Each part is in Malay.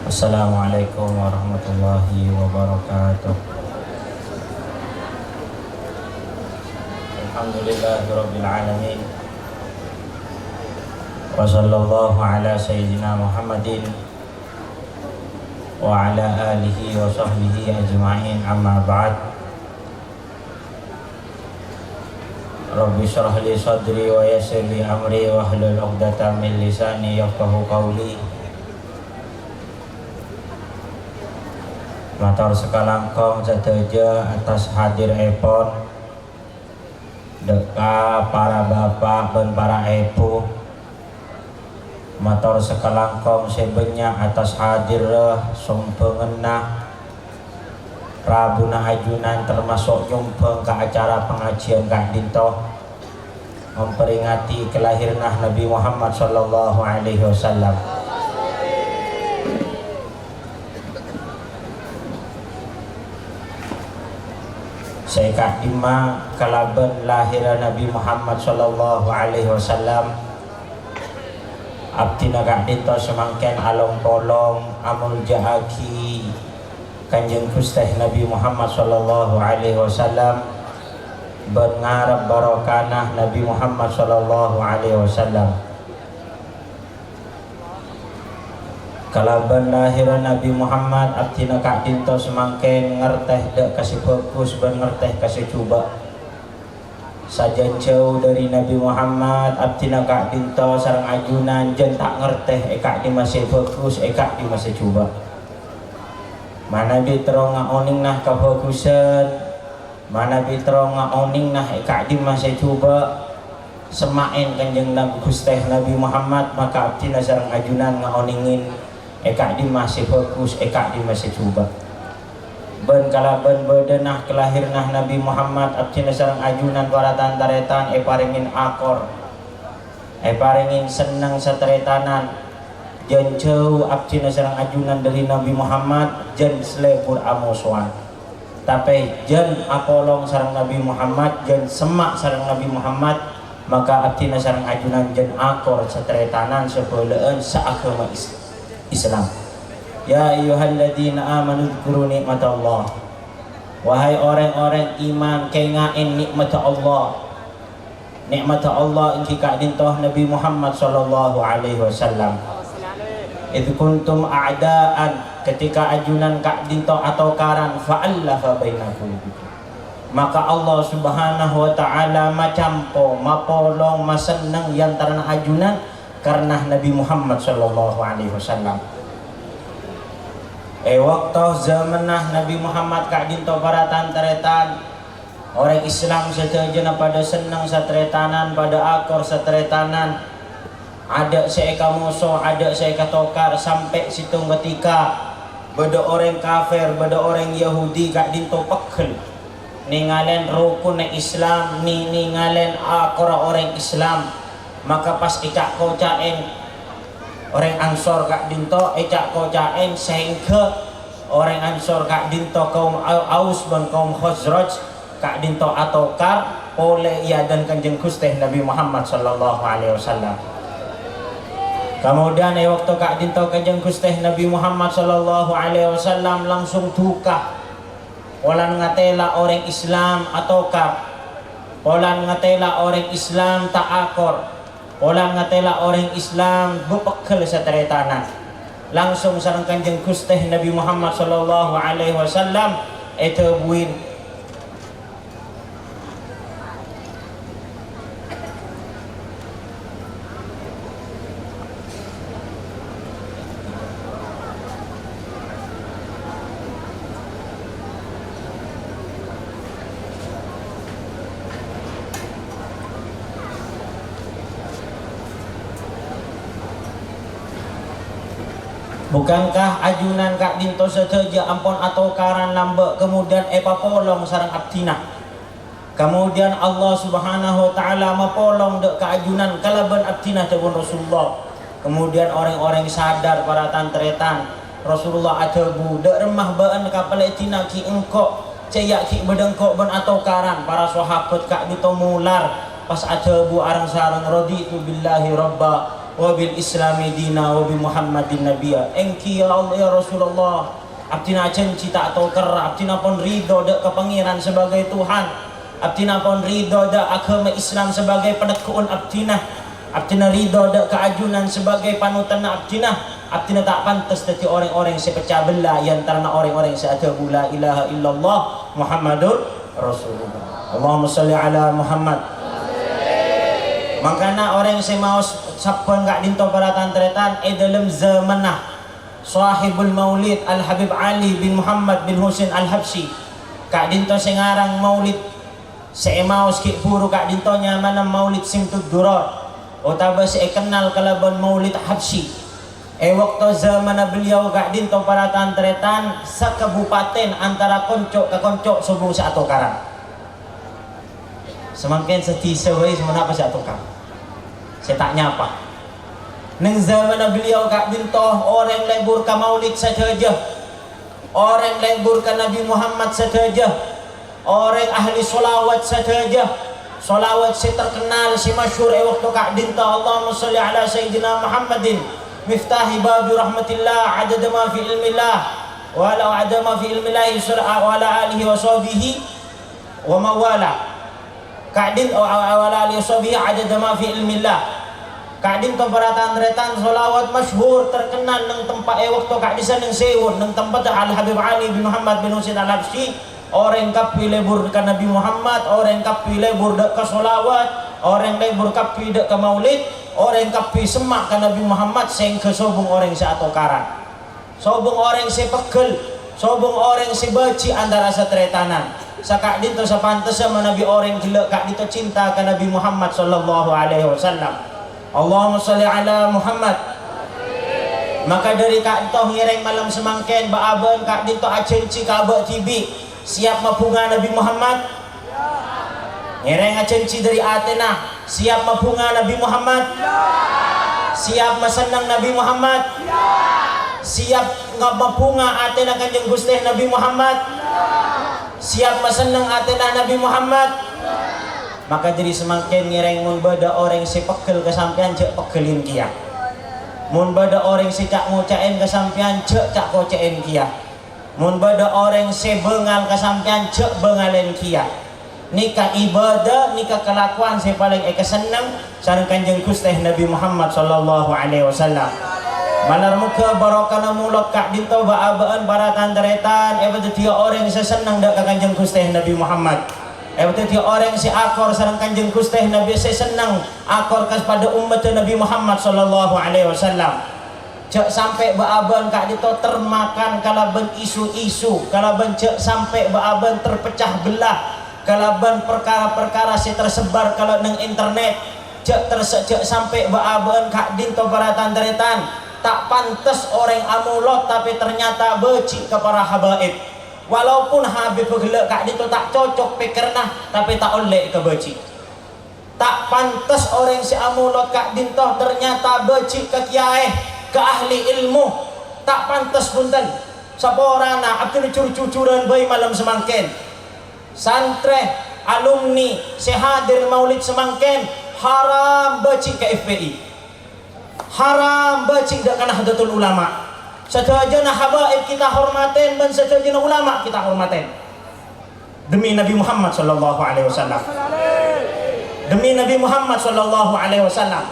Assalamualaikum warahmatullahi wabarakatuh. Alhamdulillahirabbil alamin. Wa sallallahu ala sayyidina Muhammadin wa ala alihi wa sahbihi ajma'in, amma ba'd. Rabbi shrah li sadri wa yassir li amri wa hlul 'uqdatam min lisani yafqahu qawli. Matur sekalangkong seteja atas hadir epon deka para bapak dan para ibu. Matur sekalangkong sebanyak atas hadir sumpengenah Rabuna ajunan termasuk nyumpeng ke acara pengajian Kak Dinto memperingati kelahiran Nabi Muhammad sallallahu alaihi wasallam. Saya kadima kalaban lahiran Nabi Muhammad sallallahu alaihi wasallam. Abdi Kak Dinto semangken along tolong amul jahaki Kanjeng Gusti Nabi Muhammad sallallahu alaihi wasallam, bengarap barokanah Nabi Muhammad sallallahu alaihi wasallam. Kalaban lahiran Nabi Muhammad abdi Kak Dinto semangken ngerteh dek kasih fokus ben ngerteh kasih coba saja jauh dari Nabi Muhammad abdi Kak Dinto sareng ajunan jen tak ngerteh ekak di masih fokus ekak di masih coba. Mana bitro ngaoning nah kefokusan, mana bitro ngaoning nah ekak di masih coba semain kanjeng Gusti Nabi Muhammad, maka abdi sareng ajunan ngaoningin ekak di masih fokus, ekak di masih coba. Ben kalaban bedenah kelahiran Nabi Muhammad abdi sareng ajunan para tantaretan paringin akor, paringin seneng sateretanan. Jen jauh abdi sareng ajunan dari Nabi Muhammad jen selebur amuswan. Tapi jen apolong sareng Nabi Muhammad jen semak sareng Nabi Muhammad, maka abdi sareng ajunan jen akor sateretanan sebeuleun saagama Islam. Ya ayyuhalladzina amanu dzkuru nikmatallah. Wahai orang-orang iman kengain nikmat Allah. Nikmat Allah ingki Kak Dintoh Nabi Muhammad sallallahu alaihi wasallam. Idh kuntum a'daan, ketika ajunan Kak Dinto atau karan fa'allafa bainakum. Maka Allah Subhanahu wa taala macampo mapolong maseneng yantarana ajunan karena Nabi Muhammad sallallahu alaihi wasallam. Waktu zamanah Nabi Muhammad Kak Dinto para tantaretan orang Islam setajana pada senang satretanan, pada akor satretanan. Ada seeka musuh, ada seeka tokar, sampai situng ketika beda orang kafir, beda orang Yahudi Kak Dinto pekel ningalen rukun Islam, ningalen akor orang Islam. Maka pas icak kocain orang Ansor Kak Dinto icak kocain sehingga orang Ansor Kak Dinto kaum Aus dan kaum Khazraj Kak Dinto atokar oleh ia dan Kanjeng Gusti Nabi Muhammad sallallahu alaihi wasallam. Kemudian waktu Kak Dinto Kanjeng Gusti Nabi Muhammad sallallahu alaihi wasallam langsung duka. Polan ngatela orang Islam atokar, polan ngatela orang Islam tak akor, polan ngatela orang Islam bepekel sateretanan. Langsung sareng Kanjeng Gusti Nabi Muhammad sallallahu alaihi wasallam buin bukankah ajunan Kak Dinto seteja ampun atau karan lambe kemudian polong sarang abdina. Kemudian Allah Subhanahu wa taala mapolong dek keajunan kalaban abdina tebun Rasulullah. Kemudian orang-orang sadar para tantretan Rasulullah atebu dek remah baan kapaletina ki engko ceyak ki bedengko ben atau karan para sahabat Kak Dinto mular pas atebu arang sarang raditu billahi rabba wa bil islami dina wa bi muhammadin nabiyya. Engki ya Allah ya Rasulullah, abdina cenci tak tahu kerap, abdina pun ridho dak ke pangeran sebagai Tuhan, abdina pun ridho dak agama Islam sebagai penekuan abdina, abdina ridho dak keajunan sebagai panutan abdina, abdina tak pantas jadi orang-orang yang pecah belah yang antara orang-orang yang ada la ilaha illallah Muhammadur Rasulullah. Allahumma salli ala Muhammad. Makanya orang yang mau sabun gak dinto para tantretan dalam zamanah Sahibul Maulid Al Habib Ali bin Muhammad bin Husain Al Habsyi. Kak dinto sengarang Maulid mau sikit puru kak dinto nyamana Maulid Simtud Durar. Otaba saya kenal kalaban Maulid Habsyi. Waktu zaman beliau kak dinto para tantretan sekabupaten antara koncok ke koncok subung satu karang. Semakin setisa wei semenapa satu karang. Saya tak nyapa. Neng zaman beliau kak dinto orang lebur ke Maulid saja, orang lebur ke Nabi Muhammad saja, orang ahli solawat saja. Solawat si terkenal si masyhur waktu kak dinto Allahumma sholli ala sayyidina Muhammadin miftahi babi rahmatillah adad ma fi ilmillah wa la adad ma fi ilmillah wa ala alihi wa sahbihi wa mawala. Kak dinto wa ala alihi wa sahbihi adad ma fi ilmillah. Kak dinto para tandretan solawat masyhur terkenal nang tempat waktu kak disa nang sewon nang tempat Al Habib Ali bin Muhammad bin Husain Al Habsyi. Orang kapi lebur ke Nabi Muhammad, orang kapi lebur ke solawat, orang lebur kapi ke Maulid, orang kapi semak ke Nabi Muhammad sing ke sobung orang si atau karang, sobung orang si pegel, sobung orang si beci antara setretanan. Sakak dinto sepantas sama Nabi orang gila kak dinto cinta ke Nabi Muhammad sallallahu alaihi wasallam. Allahumma sholli ala Muhammad. Maka dari kak dinto ngireng malam semangken baaban kak dinto acenci kabak tibi siap mapunga Nabi Muhammad. Ngireng acenci dari Athena siap mapunga Nabi Muhammad. Siap masenang Nabi Muhammad. Siap mapunga Athena Kanjeng Gusti Nabi Muhammad. Siap masenang Athena Nabi Muhammad. Maka jadi semakin ngireng mun bada orang si pegel kesampean cek pegelin kia, mun bada orang si cak ngocain kesampean cek cak kocain kia, mun bada orang si bengal kesampean cek bengalen kia. Nikah ibadah, nikah kelakuan si paling keseneng sareng Kanjeng Gusti Nabi Muhammad sallallahu alaihi wasallam. Malar muka barokana mulut kak dinto baabaan baratan deretan betul dia orang seseneng dak Kanjeng Gusti Nabi Muhammad. Betul dia orang si akor sareng Kanjeng Gusti Nabi seseneng akor kepada umat Nabi Muhammad sallallahu alaihi wasallam. Cek sampai baaban kak dinto termakan kalaban isu-isu, kalaban cek sampai baaban terpecah belah, kalaban perkara-perkara si tersebar kalau neng internet. Cek sampai baaban kak dinto baratan deretan tak pantas orang amulot tapi ternyata beci ke para habaib. Walaupun habib bergelak kak dinto tak cocok pikirna tapi tak oleh ke beci. Tak pantas orang si amulot kak dinto ternyata beci ke kiai, ke ahli ilmu. Tak pantas punten. Saporana abdi cucuran bayi malam semangken. Santre alumni sehadir maulid semangken haram beci ke FPI. Haram beci dak kana Nahdlatul Ulama. Sedajana habaib kita hormatin dan sedajana ulama kita hormatin. Demi Nabi Muhammad sallallahu alaihi wasallam. Demi Nabi Muhammad sallallahu alaihi wasallam.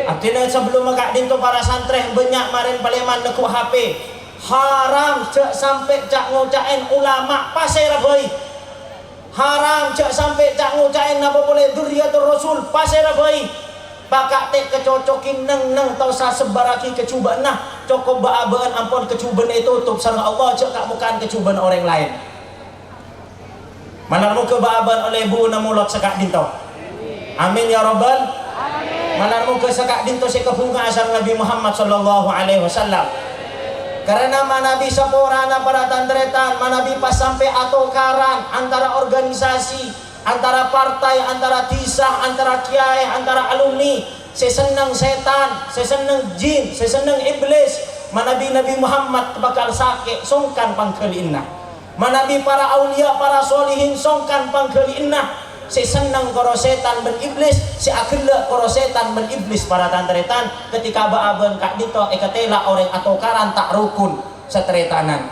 Artinya sebelum magak dinto para santri banyak marin paleman neku HP. Haram cek sampai cak ngocain ulama pasir boy. Haram cek sampai cak ngocain napa boleh dzurriyyatur rasul pasir boy. Bakak tek kecocokin neng tau sa sebaraki kecubaan nah cokok baabaan ampun kecubaan itu tutup sareng Allah cek kak bukan kecubaan orang lain. Mana muka baabaan oleh bu namulot sekak dinto. Amin ya rabbal. Mana muka sekak dinto si kepunga asal Nabi Muhammad sallallahu alaihi wasallam. Karena manabi saporana para tandretan, manabi pas sampai atau karan antara organisasi, antara partai, antara tisah, antara kiai, antara alumni, seseneng setan, seseneng jin, seseneng iblis. Manabi Nabi Muhammad bakal sakit, songkan pangkeli innah. Manabi para aulia, para solihin, songkan pangkeli innah. si senang karo setan ben iblis, si agelak karo setan ben iblis para tantretan ketika baaben kak dito ikatela orang atau karan tak rukun setretanan.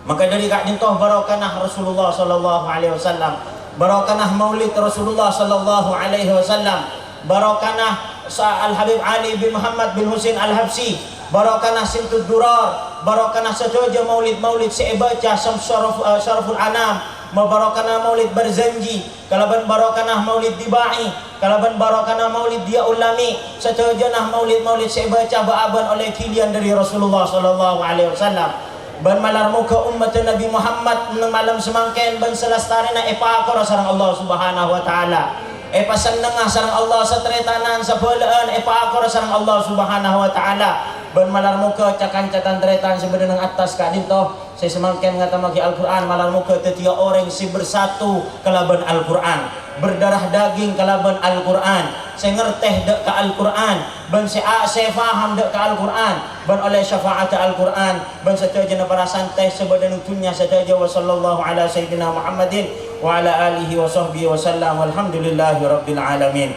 Maka dari kak dito barokanah Rasulullah sallallahu alaihi wasallam, barokanah maulid Rasulullah sallallahu alaihi wasallam, barokanah Al Habib Ali bin Muhammad bin Husain Al Habsyi, barokanah Simtud Durar, barokanah sedoja maulid-maulid sebaca Syaraful Anam, barokanah maulid Barzanji, kalaban barokanah maulid Dibai, kalaban barokanah maulid Dia Ulami, sedojanah maulid-maulid sebaca baaban oleh kilian dari Rasulullah sallallahu alaihi wasallam. Ban malar muka umat Nabi Muhammad nang malam semangken ban selestarina epakor sareng Allah Subhanahu wa taala. Pasanengah sareng Allah satretanan sabelaan epakor sareng Allah Subhanahu wa taala. Ban malar muka cakan-cakan tretan sebenarnya atas kak dinto saya semangken ngatamagi Al-Qur'an malar muka tetia orang si bersatu kalaban Al-Qur'an, berdarah daging kalaban Al-Qur'an, saya ngerteh dek ke Al-Qur'an, ban saya faham dek ke Al-Qur'an, ban oleh syafaat Al-Qur'an, ban saja para santai sebenarnya punya saja wa sallallahu ala sayyidina Muhammadin wa ala alihi wa sahbihi wa sallam walhamdulillahi rabbil alamin.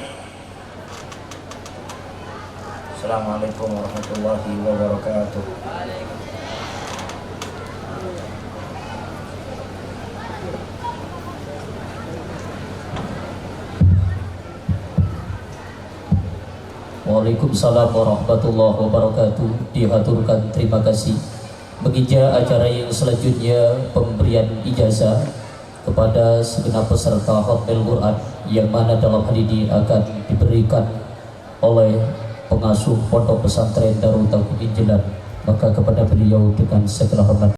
Assalamualaikum warahmatullahi wabarakatuh. Waalaikumsalam warahmatullahi wabarakatuh. Dihaturkan terima kasih. Begitu acara yang selanjutnya pemberian ijazah kepada segenap peserta Khatmil Quran yang mana dalam hal ini akan diberikan oleh pengasuh Pondok Pesantren Darut Tauhid Injelan. Maka kepada beliau dengan segala hormat